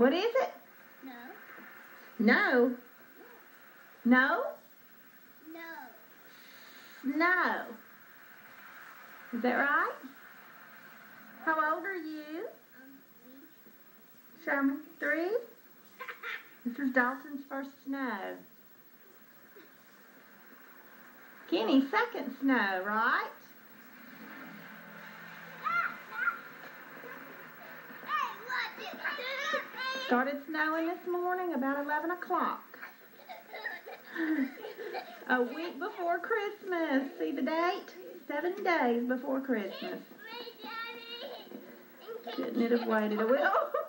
What is it? No. No. No? No. No. Is that right? How old are you? 3. Show me. 3? This is Dalton's first snow. Kenny's second snow, right? Started snowing this morning about 11 o'clock. A week before Christmas. See the date? 7 days before Christmas. Couldn't it have waited a week? Oh.